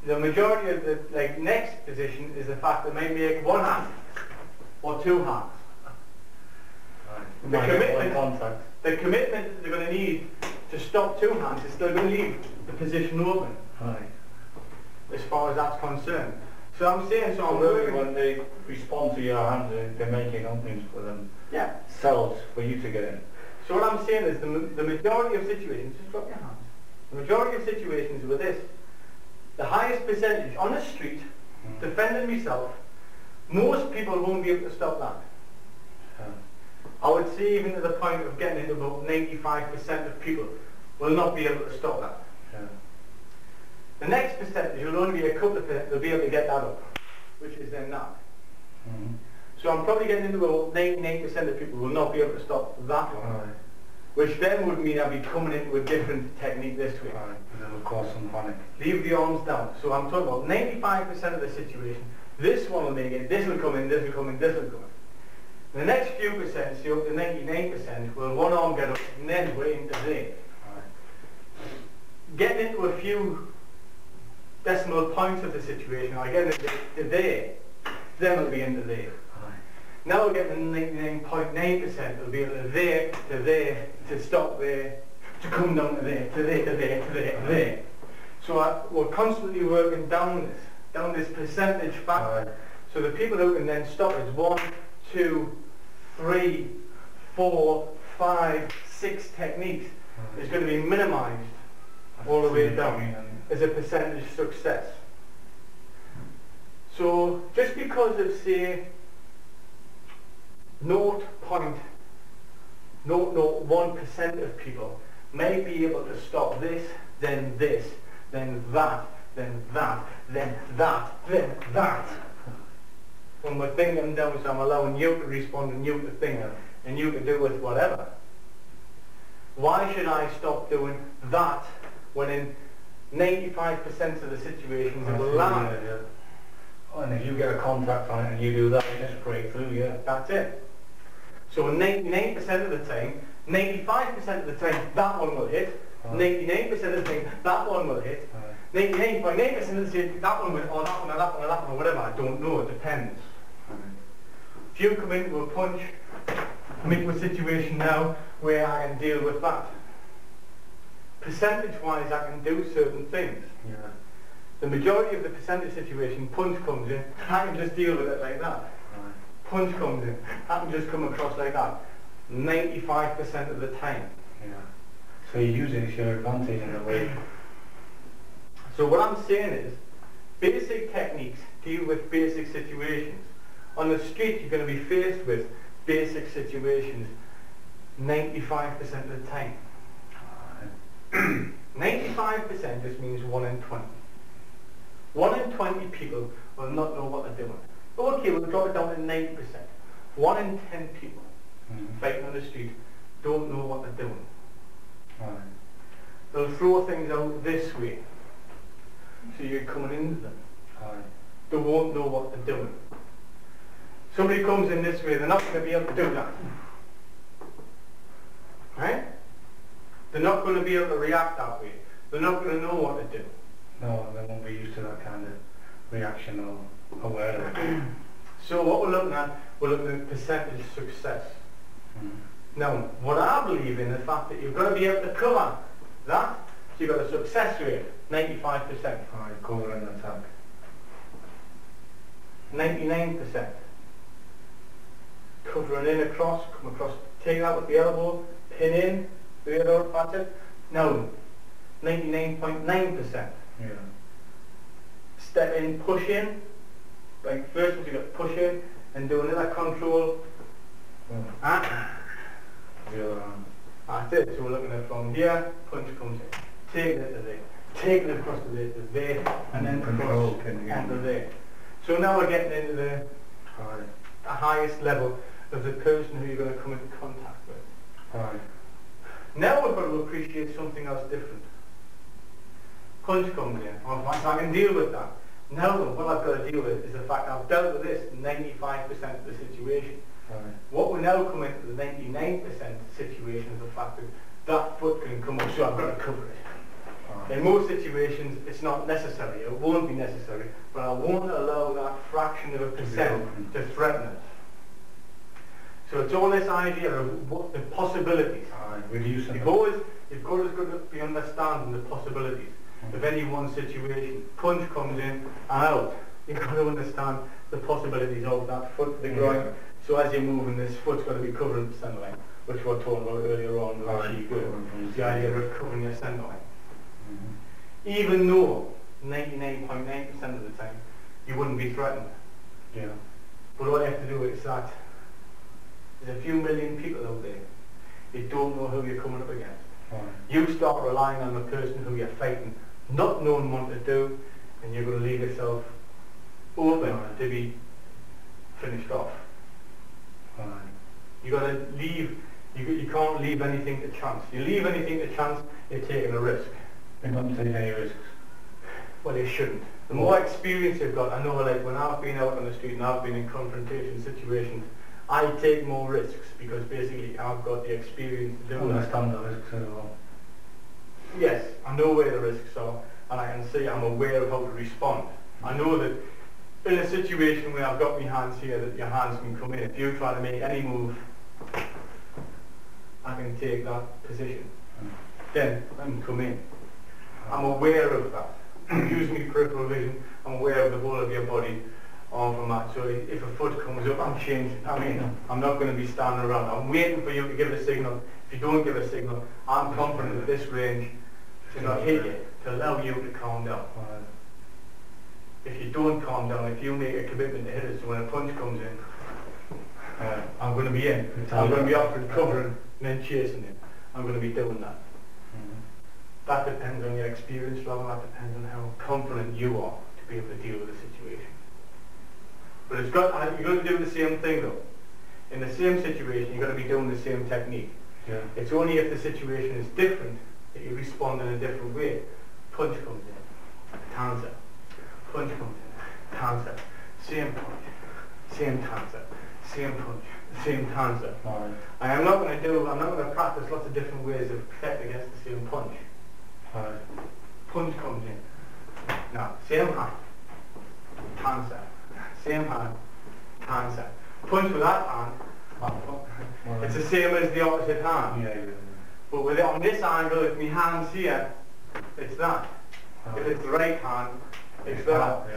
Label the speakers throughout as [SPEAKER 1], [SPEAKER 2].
[SPEAKER 1] the majority of the next position is the fact that they make one hand or two hands. The commitment that they're going to need to stop two hands is still going to leave the position open.
[SPEAKER 2] Right.
[SPEAKER 1] As far as that's concerned. So I'm saying,
[SPEAKER 2] so really when they respond to your hand, they're making openings for them.
[SPEAKER 1] Yeah.
[SPEAKER 2] Cells for you to get in.
[SPEAKER 1] So what I'm saying is the majority of situations, just drop your hands. The majority of situations with this, the highest percentage on the street, defending myself, most people won't be able to stop that. I would say even to the point of getting into about 95% of people will not be able to stop that.
[SPEAKER 2] Yeah.
[SPEAKER 1] The next percentage will only be a couple of percent will be able to get that up, which is then that. So I'm probably getting into about 99% of people will not be able to stop that one.
[SPEAKER 2] Right.
[SPEAKER 1] Which then would mean I'd be coming into a different technique this way.
[SPEAKER 2] Right. That will cause some panic.
[SPEAKER 1] Leave the arms down. So I'm talking about 95% of the situation. This one will make it, this will come in, this will come in, this will come in. The next few percent, so up to 99%, will one arm get up and then we're into there.
[SPEAKER 2] Right.
[SPEAKER 1] Getting into a few decimal points of the situation, I get into there, then we'll be into there.
[SPEAKER 2] Right.
[SPEAKER 1] Now we're getting 99.9%, it'll be into there, to stop there, to come down to there, to there, to there, to there, to there. So we're constantly working down this percentage factor.
[SPEAKER 2] Right.
[SPEAKER 1] So the people who can then stop is 1, 2, 3, 4, 5, 6 techniques is going to be minimized all the way down as a percentage success. So just because of say 0.001% of people may be able to stop this, then that, then that, then that, then that. When we're thinking down, so I'm allowing you to respond and you to think and you to do with whatever. Why should I stop doing that when in 95% of the situations it will land?
[SPEAKER 2] And if you get a contract on it and you do that, you just break through, yeah.
[SPEAKER 1] That's it. So 99% of the time, 95% of the time, that one will hit. 99% of the time, that one will hit. 99.9% of the time, that one will, or that one, or that one, or that one, or whatever. I don't know, it depends. If you come into a punch, I'm into a situation now where I can deal with that. Percentage-wise, I can do certain things.
[SPEAKER 2] Yeah.
[SPEAKER 1] The majority of the percentage situation, punch comes in, I can just deal with it like that.
[SPEAKER 2] Right.
[SPEAKER 1] Punch comes in, I can just come across like that. 95% of the time.
[SPEAKER 2] Yeah. So you use it as your advantage in a way.
[SPEAKER 1] So what I'm saying is, basic techniques deal with basic situations. On the street, you're going to be faced with basic situations 95% of the time. 95% just means 1 in 20. 1 in 20 people will not know what they're doing. Okay, we'll drop it down to 90%. 1 in 10 people fighting on the street don't know what they're doing.
[SPEAKER 2] Right.
[SPEAKER 1] They'll throw things out this way, so you're coming into them.
[SPEAKER 2] Right.
[SPEAKER 1] They won't know what they're doing. Somebody comes in this way, they're not going to be able to do that. Right? They're not going to be able to react that way. They're not going to know what to do.
[SPEAKER 2] No, they won't be used to that kind of reaction or aware of it.
[SPEAKER 1] So what we're looking at percentage success. Now, what I believe in the fact that you've got to be able to cover that, so you've got a success rate, 95%.
[SPEAKER 2] Alright, cover and attack.
[SPEAKER 1] 99%. Covering in across, come across, take that with the elbow, pin in, the other, that's it. Now, 99.9%.
[SPEAKER 2] Yeah.
[SPEAKER 1] Step in, push in. Like first you've got to push in and do another control.
[SPEAKER 2] The other arm.
[SPEAKER 1] That's it. So we're looking at from here, punch comes in. Take it to there. Take it across to there, and then
[SPEAKER 2] control
[SPEAKER 1] across onto there. So now we're getting into the highest level of the person who you're going to come into contact with.
[SPEAKER 2] Right.
[SPEAKER 1] Now we've got to appreciate something else different. Punch comes in. Oh, I can deal with that. Now what I've got to deal with is the fact I've dealt with this 95% of the situation.
[SPEAKER 2] Right.
[SPEAKER 1] What we're now coming to the 99% situation is the fact that that foot can come up, so I've got to cover it. In most situations, it's not necessary. It won't be necessary, but I won't allow that fraction of a percent to threaten us. So it's all this idea of what the possibilities. You've got to be understanding the possibilities of any one situation. Punch comes in and out. You've got to understand the possibilities of that foot, the groin. So as you're moving, this foot's got to be covering the centre line, which we were talking about earlier on. The idea of covering your centre line. Even though 99.9% of the time you wouldn't be threatened.
[SPEAKER 2] Yeah.
[SPEAKER 1] But all you have to do is that there's a few million people out there. You don't know who you're coming up against. You start relying on the person who you're fighting, not knowing what to do, and you're going to leave yourself open to be finished off. You got to leave. You can't leave anything to chance. You leave anything to chance, you're taking a risk.
[SPEAKER 2] You're not taking any risks.
[SPEAKER 1] Well, you shouldn't. The more experience you've got, I know, like when I've been out on the street and I've been in confrontation situations, I take more risks because basically I've got the experience to do it.
[SPEAKER 2] Understand the risks as well.
[SPEAKER 1] Yes, I know where the risks are, and I can see, I'm aware of how to respond. I know that in a situation where I've got my hands here, that your hands can come in. If you try to make any move, I can take that position. Then I can come in. I'm aware of that. Using my peripheral vision, I'm aware of the whole of your body, arm from that. So if a foot comes up, I'm changing. I mean, I'm not going to be standing around. I'm waiting for you to give a signal. If you don't give a signal, I'm confident at this range to not hit you, to allow you to calm down. If you don't calm down, if you make a commitment to hit us, so when a punch comes in, I'm going to be in. I'm going to be offering covering and then chasing it. I'm going to be doing that. That depends on your experience level, that depends on how confident you are to be able to deal with the situation. But you've got to do the same thing though. In the same situation, you've got to be doing the same technique.
[SPEAKER 2] Yeah.
[SPEAKER 1] It's only if the situation is different that you respond in a different way. Punch comes in, tanza. Punch comes in, tanza. Same punch, same tanza. Same punch, same tanza. I'm not going to practice lots of different ways of protect against the same punch. Punch comes in. Now, same hand, tanza. Same hand, tanza. Punch with that hand, it's the same as the opposite hand. But with it on this angle, if my hand's here, it's that. If it's the right hand, it's that.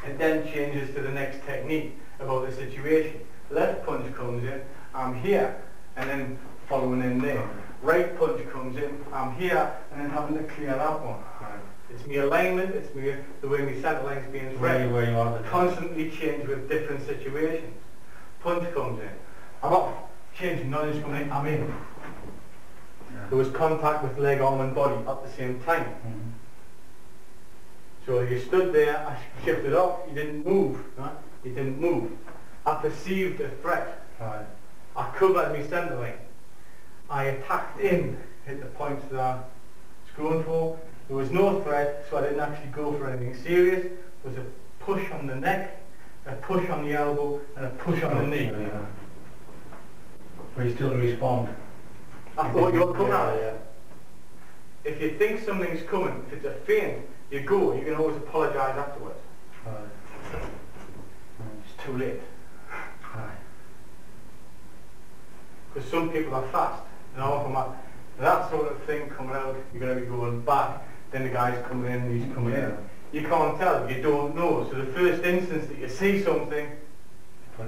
[SPEAKER 1] It then changes to the next technique about the situation. Left punch comes in, I'm here, and then following in there. Right punch comes in, I'm here, and then having to clear that one. It's my alignment, it's the way my centre line's being read. Constantly change with different situations. Punch comes in, I'm off, changing, nothing's coming in, I'm in. There was contact with leg, arm and body at the same time. So you stood there, I shifted off, you didn't move. Right? You didn't move. I perceived a threat. I covered my centre line. I attacked in, hit the points that I was going for. There was no threat, so I didn't actually go for anything serious. It was a push on the neck, a push on the elbow, and a push on the knee.
[SPEAKER 2] But you still respond.
[SPEAKER 1] I thought you were coming at it. If you think something's coming, if it's a feint, you go. You can always apologise afterwards. It's too late. Because some people are fast. And often that sort of thing coming out, you're going to be going back. Then the guy's coming in, he's coming in. You can't tell. You don't know. So the first instance that you see something,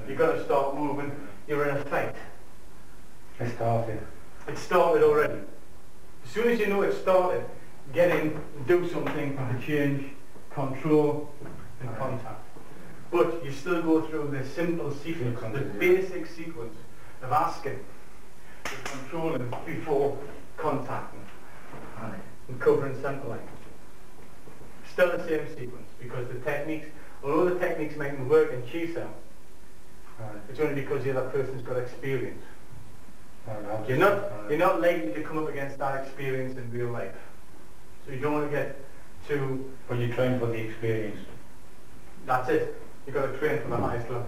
[SPEAKER 1] you've got to start moving. You're in a fight.
[SPEAKER 2] It started.
[SPEAKER 1] It started already. As soon as you know it started, get in, do something to change, control, and contact. But you still go through the simple sequence, the basic sequence of asking, of controlling before contacting, and covering centre line. Still the same sequence, because the techniques, although the techniques mightn't work in Tjwc, it's only because the other person's got experience. You're not likely to come up against that experience in real life. So you don't want to get too...
[SPEAKER 2] But you train for the experience.
[SPEAKER 1] That's it. You've got to train for the highest level.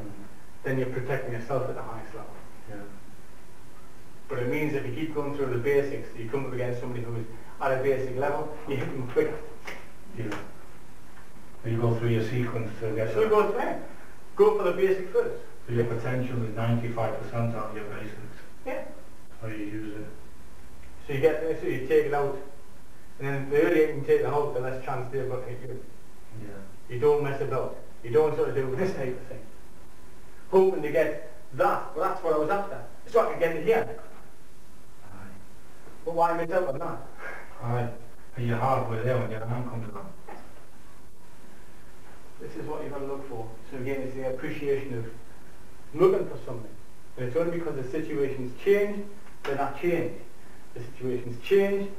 [SPEAKER 1] Then you're protecting yourself at the highest level.
[SPEAKER 2] Yeah.
[SPEAKER 1] But it means if you keep going through the basics, you come up against somebody who is at a basic level, you hit them quick.
[SPEAKER 2] Yeah. So you go through your sequence to get
[SPEAKER 1] So you
[SPEAKER 2] that.
[SPEAKER 1] go for the basic first.
[SPEAKER 2] So your potential is 95% out of your basics.
[SPEAKER 1] Yeah.
[SPEAKER 2] How you use it.
[SPEAKER 1] So you take it out, and then the earlier you can take it out, the less chance they've got to hit you.
[SPEAKER 2] Yeah.
[SPEAKER 1] You don't mess about. You don't sort of do this type of thing. Hoping to get that. Well, that's what I was after. So I could get it here.
[SPEAKER 2] Aye.
[SPEAKER 1] But why miss out on that?
[SPEAKER 2] Aye. And you're halfway there when your arm comes up.
[SPEAKER 1] This is what you've got to look for. So again, it's the appreciation of looking for something. And it's only because the situation's changed, then I change. The situation's changed,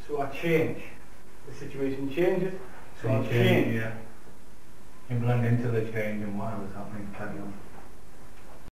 [SPEAKER 1] so I change. The situation changes, so I change.
[SPEAKER 2] Yeah. You blend into the change and whatever's happening, carry on.